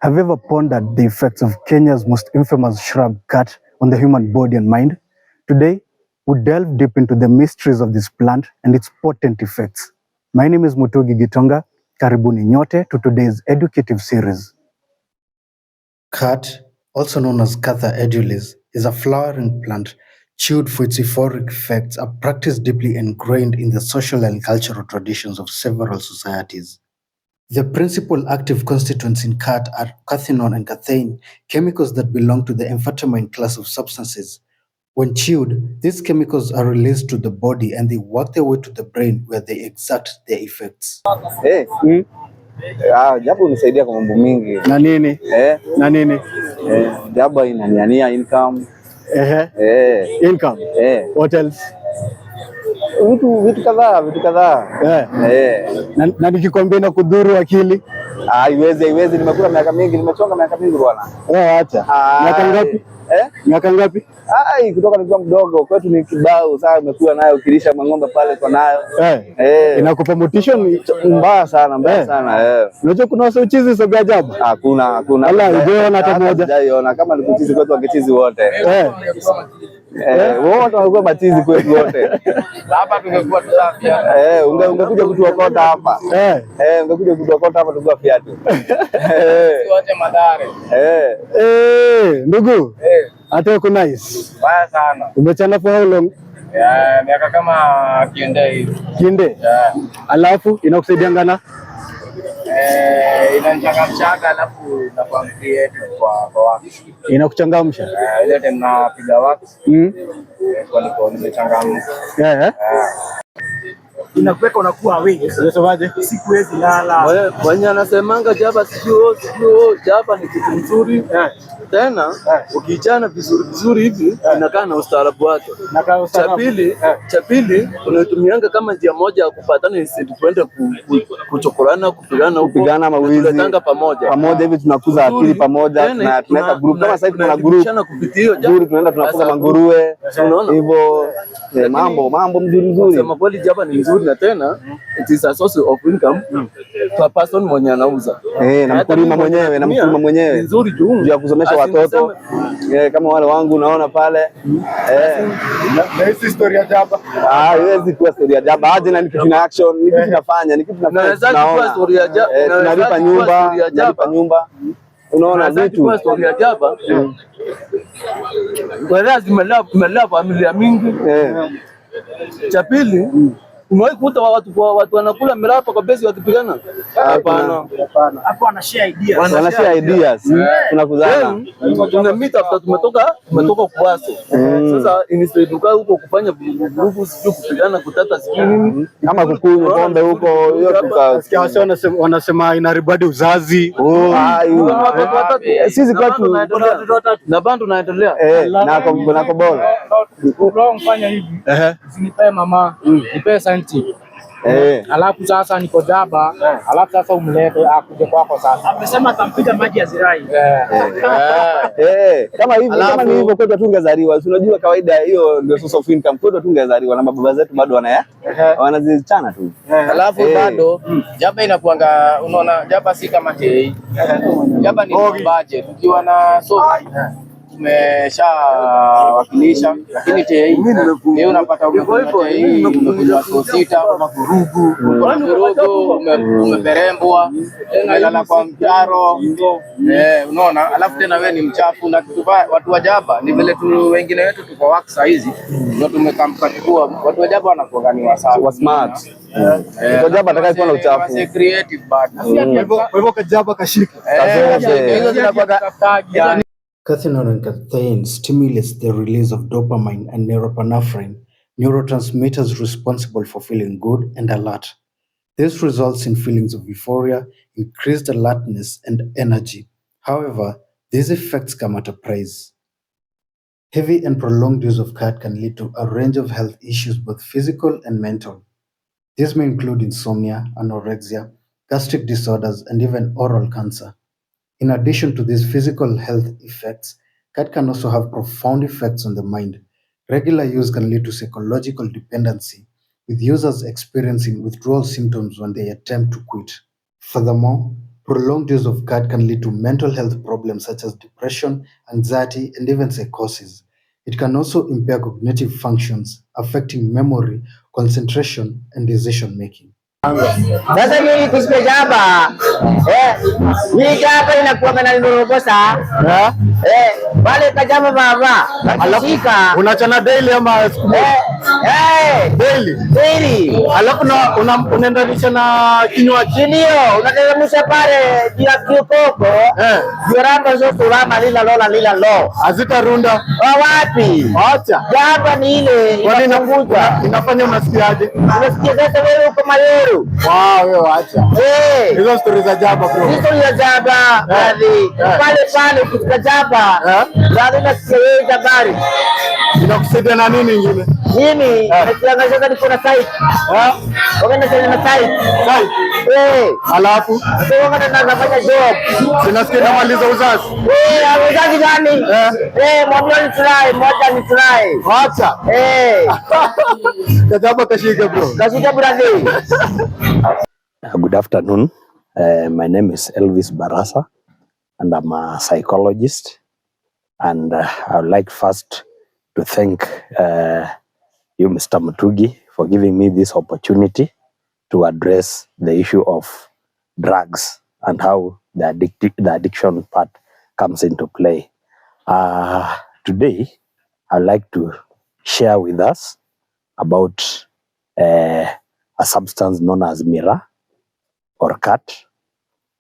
Have you ever pondered the effects of Kenya's most infamous shrub, khat, on the human body and mind? Today, we delve deep into the mysteries of this plant and its potent effects. My name is Mutugi Gitonga. Karibuni nyote to today's educative series. Khat, also known as Catha edulis, is a flowering plant chewed for its euphoric effects, a practice deeply ingrained in the social and cultural traditions of several societies. The principal active constituents in khat are cathinone and cathane, chemicals that belong to the amphetamine class of substances. When chewed, these chemicals are released to the body and they work their way to the brain where they exert their effects. Jaba hunisaidia kwa mambo mingi. Na nini? Na nini? Jaba inaniania income. Income. What else? Vitu kadhaa. Na nikikwambia na kudhuru akili? Haiwezi. Nimekula miaka mingi, nimechonga miaka mingi bwana. Acha. Miaka ngapi? Miaka ngapi? Kutoka nikiwa mdogo kwetu ni kibao. Sasa umekuwa nayo ukilisha ng'ombe pale kwa nayo. Inakupa motisha mbaya sana. Unajua kuna wase uchizi soga jaba? Hakuna. Wala ujiona hata moja. Sijaiona kama ni kuchizi kwetu wakichizi wote. Wote wanakuwa machizi kwetu wote. Hapa tungekuwa tusafia. Ungekuja kutuokota hapa. Ungekuja kutuokota hapa tukua viatu. Wote madare. Ndugu. Hata uko nice. Baya sana. Umechana for how long? Miaka kama kiende hivi. Kiende? Alafu inakusaidia ngana? Inanichangamsha alafu nakuwa creative kwa wax. Inakuchangamsha? Ile time napiga wax. Kwa nimechangamka. Inakuweka unakuwa awake. Unasemaje? Sikuwezi lala. Wenye anasemanga jaba sio jaba ni kitu nzuri. Tena ukichana vizuri hivi inakaa na ustaarabu wake. Cha pili unatumianga kama njia moja ya kupatana ili tuende kuchokorana, kupigana mawizi. Tunatanga pamoja hivi tunakuza akili pamoja na tunaweka group kama sasa tuna group. Tunaenda tunafuga manguruwe. Unaona? Hivyo mambo mzuri. Sema kweli jaba ni nzuri na tena it is a source of income kwa person mwenye anauza. Na mkulima mwenyewe. Nzuri juu ya kusomesha watoto. Kama wale wangu unaona pale. Na hii story ya jaba. Hizi kwa story ya jaba. Aje na ni kitu na action, ni kitu tunafanya, Tunaweza story ya jaba. Tunalipa nyumba. Unaona vitu. Kwa story ya jaba. Whereas tumelea familia mingi. Cha pili umewahi kukuta watu wanakula mirapa kwa base wakipigana? Hapana. Hapo wana share ideas. Tunakuzana. Tumemeet after tumetoka kuwaso. Sasa instead ukaa huko kufanya vurugu sio kupigana kutata sikini kama kukunywa pombe huko hiyo tukasikia wanasema inaribadi uzazi. Sisi kwetu na bando naendelea na kobola. Mfanya hivi. Usinipe mama, nipe santi. Alafu sasa niko jaba, alafu sasa umlete akuje kwako sasa. Amesema atampiga maji ya zirai. Kama ni hivyo kwetu tungezaliwa. Unajua kawaida hiyo ndio source of income kwetu tungezaliwa na baba zetu bado wanazichana tu. Alafu bado jaba inakuanga unaona jaba si kama tei. Jaba ni budget. Ukiwa na tumesha wakilisha lakini tei unapata umekuja sita vurugu umeperembwa unalala kwa mtaro unaona. Alafu tena wewe ni mchafu na kitu watu wa jaba ni vile tu wengine wetu tuko work saa hizi ndio tumekamkatua watu wa jaba wanakuwa ni wa smart. Kwa jaba atakaye na uchafu ni creative bad. Kwa hivyo kajaba kashika hizo zinakuwa Cathinone and cathane stimulates the release of dopamine and norepinephrine, neurotransmitters responsible for feeling good and alert. This results in feelings of euphoria, increased alertness, and energy. However, these effects come at a price. Heavy and prolonged use of khat can lead to a range of health issues, both physical and mental. These may include insomnia, anorexia, gastric disorders, and even oral cancer. In addition to these physical health effects, khat can also have profound effects on the mind. Regular use can lead to psychological dependency, with users experiencing withdrawal symptoms when they attempt to quit. Furthermore, Prolonged use of khat can lead to mental health problems such as depression, anxiety, and even psychosis. It can also impair cognitive functions, affecting memory, concentration, and decision making. Sasa hii kusikia jaba hii jaba inakuwa nalilorobosa wale kajama baba alafika unachana daily ama daily, alafu unaendanisha na kinywaji ndio unateremsha pale juu ya kiokoko joramba zote urama lila lo hazitarunda wapi? Acha Jaba ni ile inapunguza. Inafanya unasikiaje? Unasikia sasa wewe uko Mayeru. Wewe acha hizo stories za jaba bro. Hizo za jaba pale kutoka jaba ndio nasikia wewe jabari. Inakusaidia na nini nyingine? Mimi natangaza niko na site. Wakaenda na site. Alafu sio kama nafanya job. Sinasikia namaliza uzazi. Uzazi gani? Moja ni try. Acha. Kajaba kashika bro. Kashika brother. Good afternoon. My name is Elvis Barasa and I'm a psychologist, and I would like first to thank you, Mr. Mutugi, for giving me this opportunity to address the issue of drugs and how the addiction part comes into play. Today, I'd like to share with us about a substance known as mira or khat.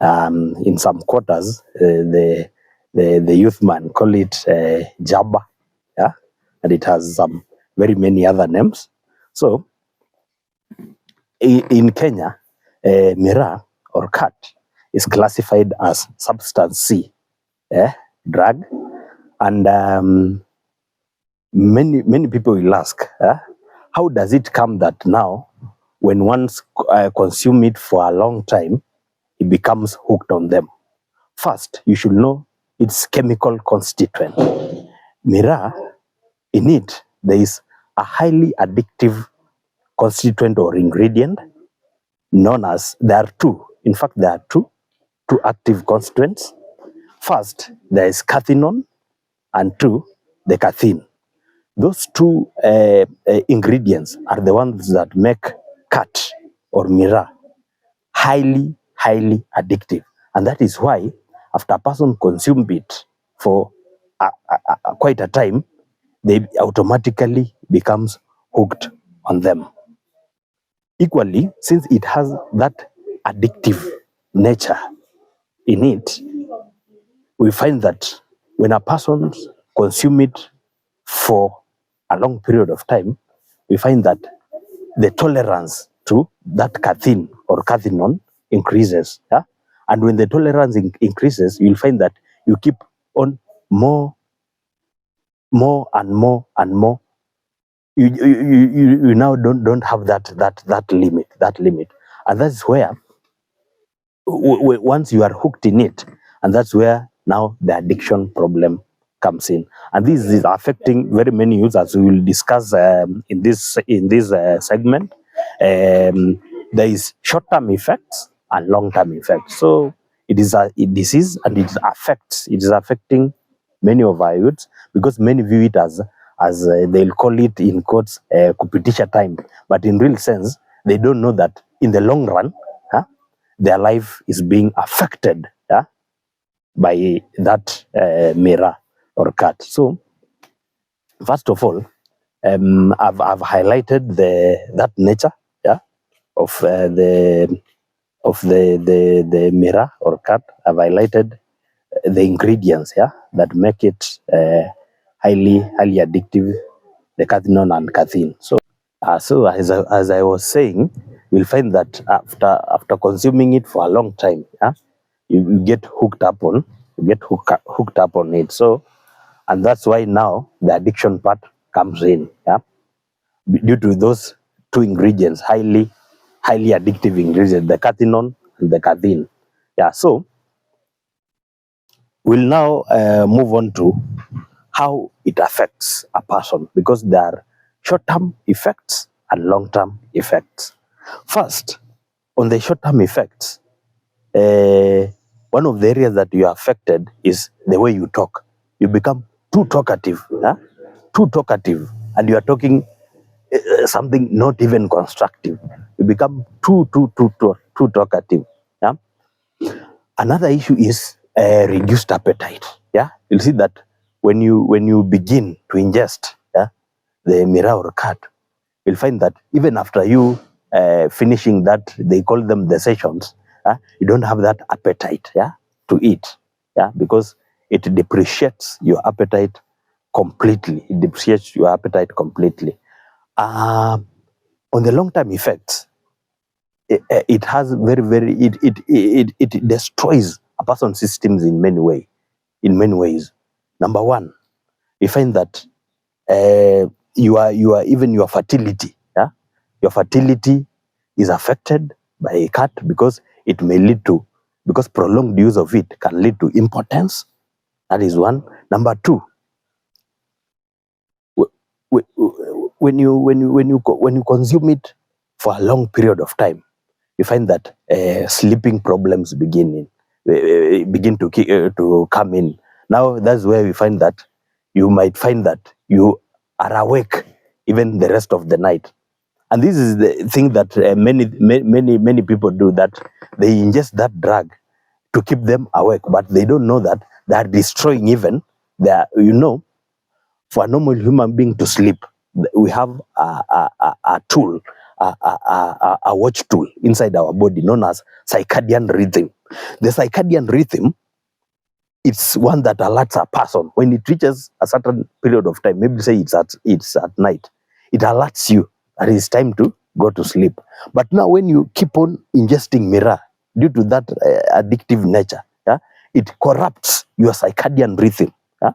In some quarters, the youth man call it jaba, yeah, and it has some very many other names. So, in Kenya, mira or khat is classified as substance C, drug, and many people will ask, how does it come that now, when one's consume it for a long time, it becomes hooked on them? First, you should know its chemical constituent. Mira, in it, there is a highly addictive constituent or ingredient known as, there are two active constituents. First, there is cathinone, and two, the caffeine. Those two ingredients are the ones that make khat or mira highly addictive, and that is why after a person consumes it for quite a time, they automatically becomes hooked on them. Equally, since it has that addictive nature in it, we find that when a person consumes it for a long period of time, we find that the tolerance to that caffeine or cathinone increases. Yeah? And when the tolerance increases, you'll find that you keep on more and more. You now don't have that limit, and that's where once you are hooked in it, and that's where now the addiction problem comes in, and this is affecting very many youths, as we will discuss in this segment. There is short-term effects and long-term effects. So it is a disease, and it is affecting many of our youths, because many view it as they'll call it in quotes kupitisha time, but in real sense they don't know that in the long run their life is being affected by that mira or khat. So first of all, I've highlighted that nature of the mira or khat. I've highlighted the ingredients that make it highly addictive, the cathinone and caffeine. So as I was saying, you'll find that after consuming it for a long time, you get hooked up on it. So, and that's why now the addiction part comes in, due to those two ingredients, highly addictive ingredients, the cathinone and the caffeine. So we'll now move on to how it affects a person, because there are short-term effects and long-term effects. First, on the short-term effects, one of the areas that you are affected is the way you talk. You become too talkative, yeah? Too talkative, and you are talking something not even constructive. You become too talkative. Yeah. Another issue is reduced appetite. Yeah, you'll see that when you begin to ingest, yeah, the miraa or khat, you'll find that even after you finishing that, they call them the sessions, you don't have that appetite, yeah, to eat, yeah, because it depreciates your appetite completely. It depreciates your appetite completely. On the long term effects, it has it destroys a person's systems in many ways. Number one, you find that even your fertility, yeah, your fertility is affected by a cat because it may lead to, because prolonged use of it can lead to impotence. That is one. Number two, when you consume it for a long period of time, you find that sleeping problems begin to come in. Now that's where we find that you might find that you are awake even the rest of the night. And this is the thing that many people do, that they ingest that drug to keep them awake, but they don't know that they are destroying even their, for a normal human being to sleep, we have a tool, a watch tool inside our body known as circadian rhythm. The circadian rhythm, it's one that alerts a person when it reaches a certain period of time. Maybe say it's at night. It alerts you that it's time to go to sleep. But now when you keep on ingesting miraa, due to that addictive nature, yeah, it corrupts your circadian rhythm. Yeah?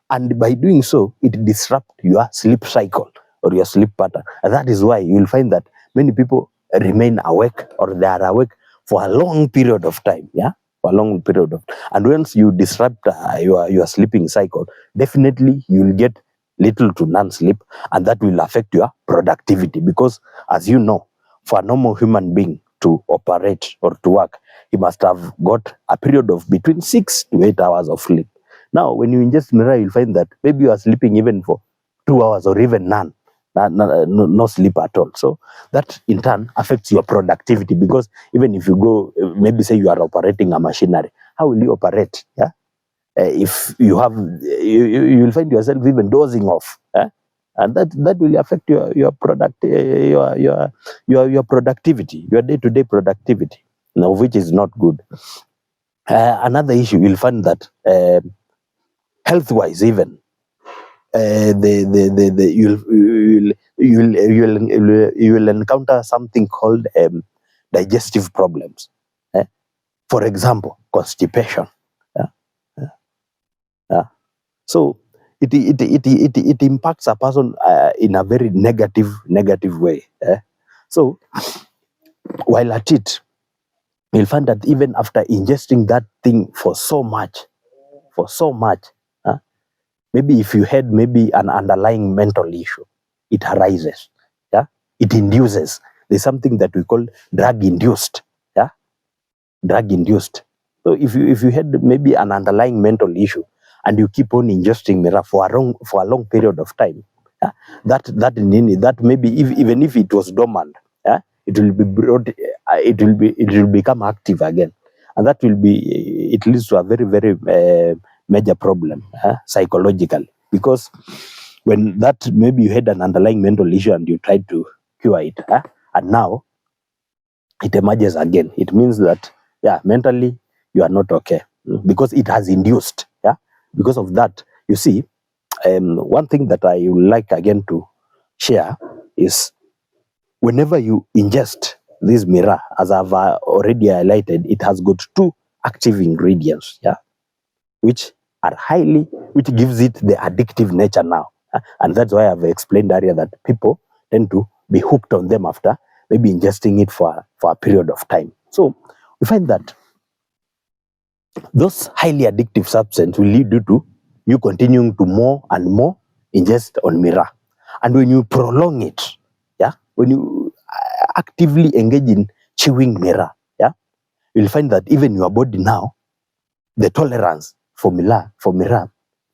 And by doing so, it disrupts your sleep cycle or your sleep pattern. And that is why you will find that many people remain awake, or they are awake for a long period of time. Yeah, for a long period of. And once you disrupt your sleeping cycle, definitely you will get little to none sleep, and that will affect your productivity. Because, as you know, for a normal human being to operate or to work, he must have got a period of between 6 to 8 hours of sleep. Now, when you ingest miraa, you'll find that maybe you are sleeping even for 2 hours or even none, no sleep at all. So that in turn affects your productivity, because even if you go, maybe say you are operating a machinery, how will you operate? Yeah, if you have, you will find yourself even dozing off. And that will affect your productivity, your day-to-day productivity, which is not good. Another issue, you'll find that health-wise, even you'll encounter something called digestive problems. For example, constipation. Yeah? Yeah. So it impacts a person in a very negative way. So while at it, you'll find that even after ingesting that thing for so much, maybe if you had maybe an underlying mental issue, it arises. Yeah, it induces. There's something that we call drug induced. Yeah, drug induced. So if you had maybe an underlying mental issue and you keep on ingesting miraa for a long period of time, yeah, that maybe even if it was dormant, yeah, it will be brought, it will become active again, and that will be, it leads to a very major problem psychologically, because when that maybe you had an underlying mental issue and you tried to cure it, and now it emerges again, it means that, yeah, mentally you are not okay, because it has induced. Yeah, because of that, you see, one thing that I would like again to share is, whenever you ingest this miraa, as I've already highlighted, it has got 2 active ingredients, yeah, which gives it the addictive nature now. And that's why I've explained earlier that people tend to be hooked on them after maybe ingesting it for a period of time. So we find that those highly addictive substances will lead you to you continuing to more and more ingest on miraa. And when you prolong it, yeah, when you actively engage in chewing miraa, yeah, you'll find that even your body now, the tolerance for mirror,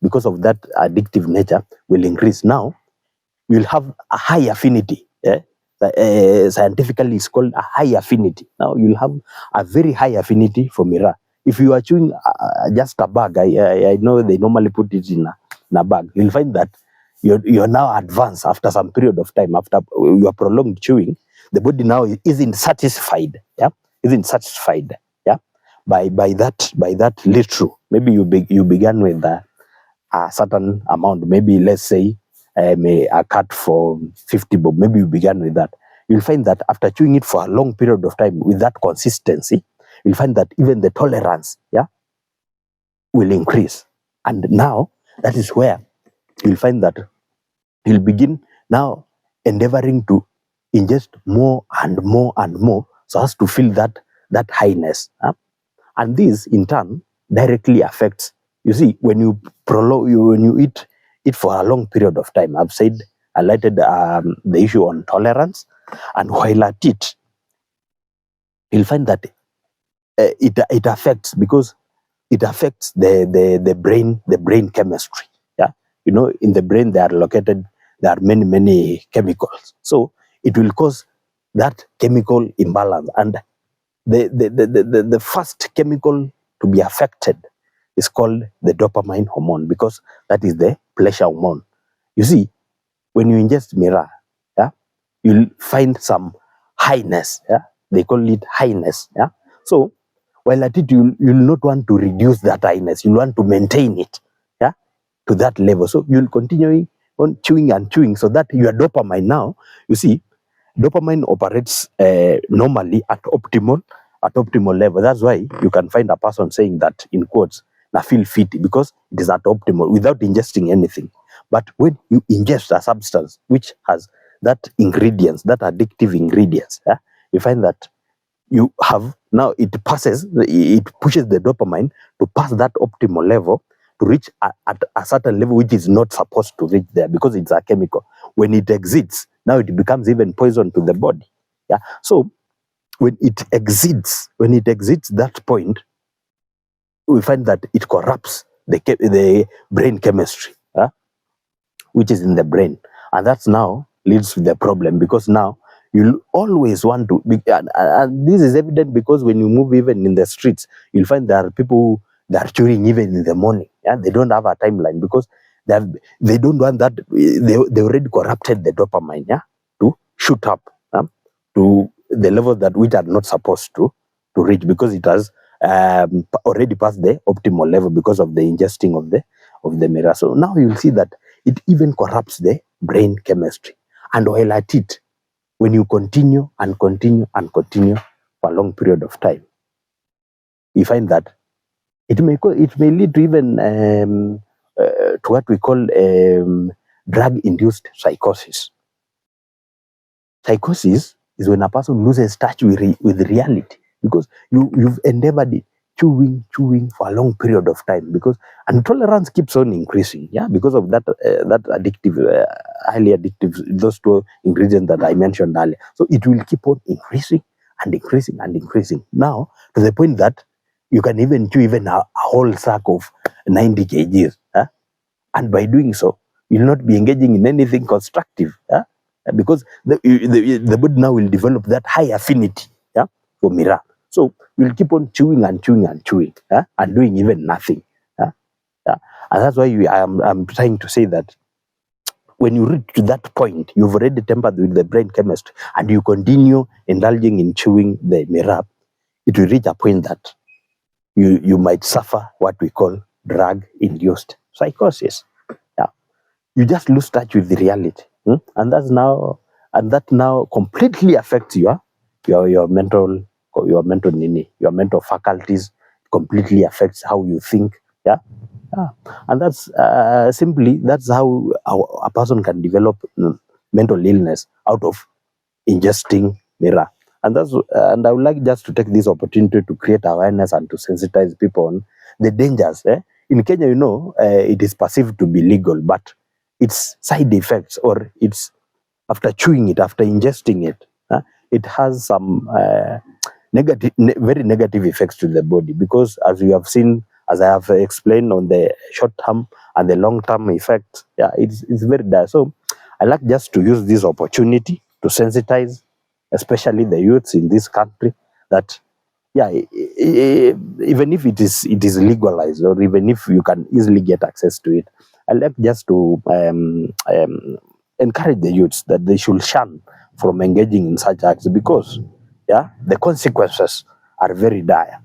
because of that addictive nature, will increase. Now you'll have a high affinity. Scientifically, it's called a high affinity. Now you'll have a very high affinity for mirror. If you are chewing just a bag, I know they normally put it in a bag. You'll find that you're now advanced after some period of time. After your prolonged chewing, the body now isn't satisfied. Yeah, isn't satisfied. Yeah, by that little. Maybe you began with a certain amount. Maybe let's say a cut for 50 bob. Maybe you began with that. You'll find that after chewing it for a long period of time with that consistency, you'll find that even the tolerance, will increase. And now that is where you'll find that you'll begin now endeavoring to ingest more and more and more so as to feel that highness. And this in turn directly affects, you see, when you when you eat it for a long period of time. I've highlighted the issue on tolerance, and while at it, you'll find that it affects, because it affects the brain chemistry. Yeah, you know, in the brain there are many chemicals, so it will cause that chemical imbalance. And the first chemical to be affected is called the dopamine hormone, because that is the pleasure hormone. You see, when you ingest mirror, you'll find some highness. They call it highness. So while at it, you'll not want to reduce that highness. You'll want to maintain it, to that level. So you'll continue on chewing and chewing, so that your dopamine now, you see, dopamine operates normally at optimal level. That's why you can find a person saying that, in quotes, "I feel fit," because it is at optimal without ingesting anything. But when you ingest a substance which has that ingredients, that addictive ingredients, you find that you have now, it pushes the dopamine to pass that optimal level to reach at a certain level which is not supposed to reach there, because it's a chemical. When it exceeds, now it becomes even poison to the body. So when it exceeds that point, we find that it corrupts the brain chemistry, which is in the brain, and that's now leads to the problem, because now you'll always want to be, and this is evident because when you move even in the streets, you'll find there are people that are chewing even in the morning. They don't have a timeline, because they don't want that. They already corrupted the dopamine, to shoot up to the level that which are not supposed to reach, because it has already passed the optimal level because of the ingesting of the mirror. So now you'll see that it even corrupts the brain chemistry. And while at it, when you continue and continue and continue for a long period of time, you find that it may lead to even to what we call drug-induced psychosis. Psychosis is when a person loses touch with reality, because you've endeavored it, chewing for a long period of time, because and tolerance keeps on increasing, because of that addictive, highly addictive, those two ingredients that I mentioned earlier. So it will keep on increasing and increasing and increasing, now to the point that you can even chew even a whole sack of 90 kgs, and by doing so, you'll not be engaging in anything constructive, because the body now will develop that high affinity, for mirror. So you'll keep on chewing and chewing and chewing, and doing even nothing. And that's why I'm trying to say that when you reach to that point, you've already tampered with the brain chemistry, and you continue indulging in chewing the mirror, it will reach a point that you might suffer what we call drug-induced psychosis. You just lose touch with the reality, and that now completely affects your mental faculties. Completely affects how you think, and that's that's how a person can develop mental illness out of ingesting mirror. And I would like just to take this opportunity to create awareness and to sensitize people on the dangers. In Kenya, it is perceived to be legal, but its side effects, or it's after chewing it, after ingesting it, it has some very negative effects to the body, because as you have seen, as I have explained on the short term and the long term effects, yeah, it's very dire. So I like just to use this opportunity to sensitize, especially the youths in this country, that yeah, even if it is legalized, or even if you can easily get access to it, I like just to encourage the youths that they should shun from engaging in such acts, because yeah, the consequences are very dire.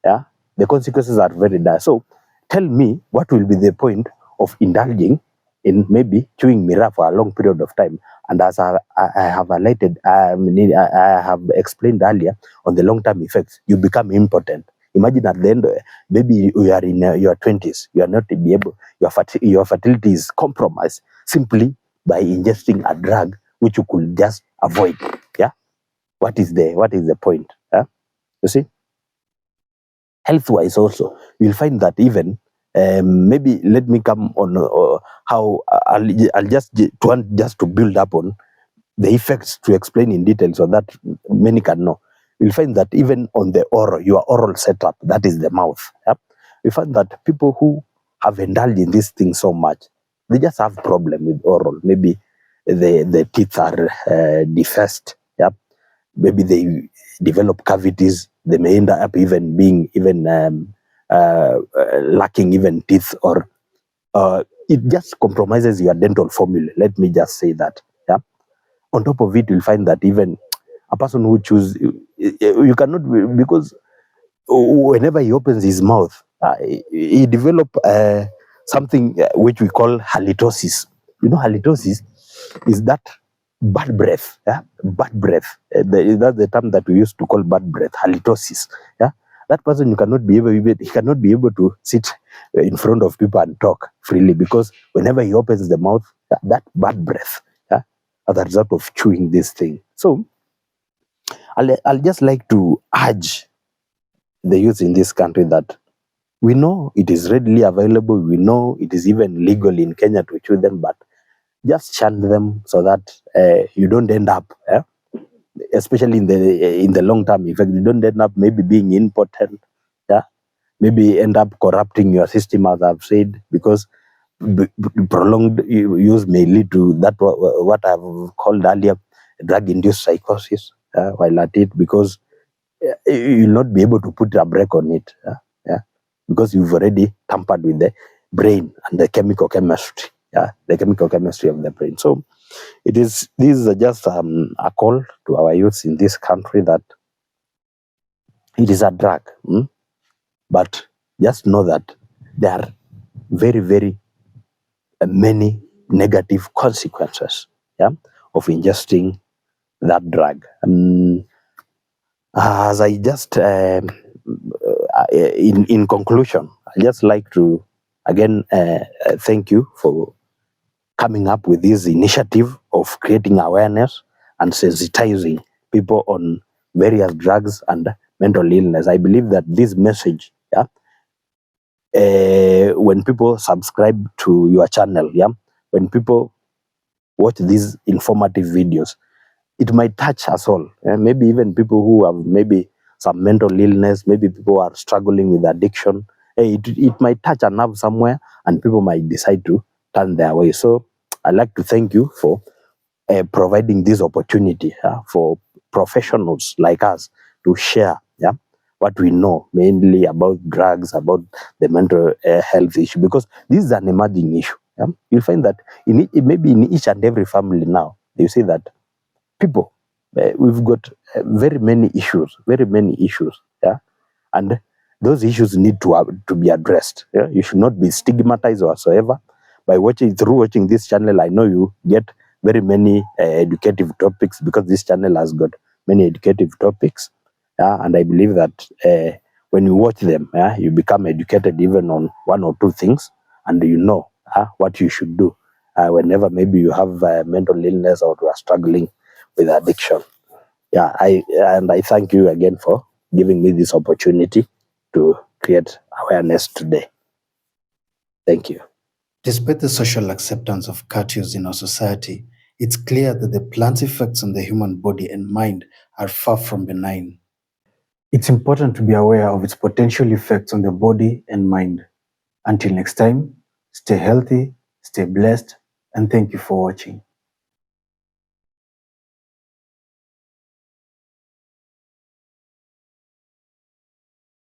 Yeah, the consequences are very dire. So tell me, what will be the point of indulging in maybe chewing mirror for a long period of time? And as I have highlighted, I have explained earlier on the long-term effects, you become impotent. Imagine at the end, maybe you are in your 20s, you are not be able, your fertility is compromised simply by ingesting a drug which you could just avoid. Yeah, what is the point? You see, health-wise also, you'll find that even maybe let me come on how I'll just want just to build up on the effects to explain in detail so that many can know. You'll find that even on the oral, your oral setup, that is the mouth. Yeah? You find that people who have indulged in this thing so much, they just have problem with oral. Maybe the teeth are defaced. Yeah? Maybe they develop cavities. They may end up even being lacking even teeth, or it just compromises your dental formula. Let me just say that. Yeah. On top of it, you'll find that even a person who choose, you cannot, because whenever he opens his mouth, he develop something which we call halitosis. You know, halitosis is that bad breath. Yeah, bad breath. That's the term that we used to call bad breath. Halitosis. Yeah, that person he cannot be able to sit in front of people and talk freely, because whenever he opens the mouth, that bad breath. Yeah, as a result of chewing this thing. So I'll just like to urge the youth in this country that we know it is readily available. We know it is even legal in Kenya to chew them, but just shun them so that you don't end up, especially in the long term effect, you don't end up maybe being impotent, yeah, maybe end up corrupting your system, as I've said, because prolonged use may lead to that what I've called earlier drug-induced psychosis while at it, because you'll not be able to put a brake on it, yeah, because you've already tampered with the brain and the chemical chemistry, the chemical chemistry of the brain. So this is just a call to our youths in this country that it is a drug, but just know that there are very, very many negative consequences, of ingesting that drug. As I just in conclusion, I just like to again thank you for coming up with this initiative of creating awareness and sensitizing people on various drugs and mental illness. I believe that this message, when people subscribe to your channel, when people watch these informative videos, it might touch us all. Maybe even people who have maybe some mental illness, maybe people who are struggling with addiction. It might touch a nerve somewhere, and people might decide to turn their way. So I'd like to thank you for providing this opportunity for professionals like us to share what we know mainly about drugs, about the mental health issue, because this is an emerging issue. You'll find that maybe in each and every family now, you see that people, we've got very many issues, and those issues need to be addressed. You should not be stigmatized whatsoever. Through watching this channel, I know you get very many educative topics, because this channel has got many educative topics, and I believe that when you watch them, you become educated even on one or two things, and you know what you should do whenever maybe you have mental illness or you are struggling with addiction. I thank you again for giving me this opportunity to create awareness today. Thank you. Despite the social acceptance of cat use in our society, it's clear that the plant's effects on the human body and mind are far from benign. It's important to be aware of its potential effects on the body and mind. Until next time, stay healthy, stay blessed, and thank you for watching.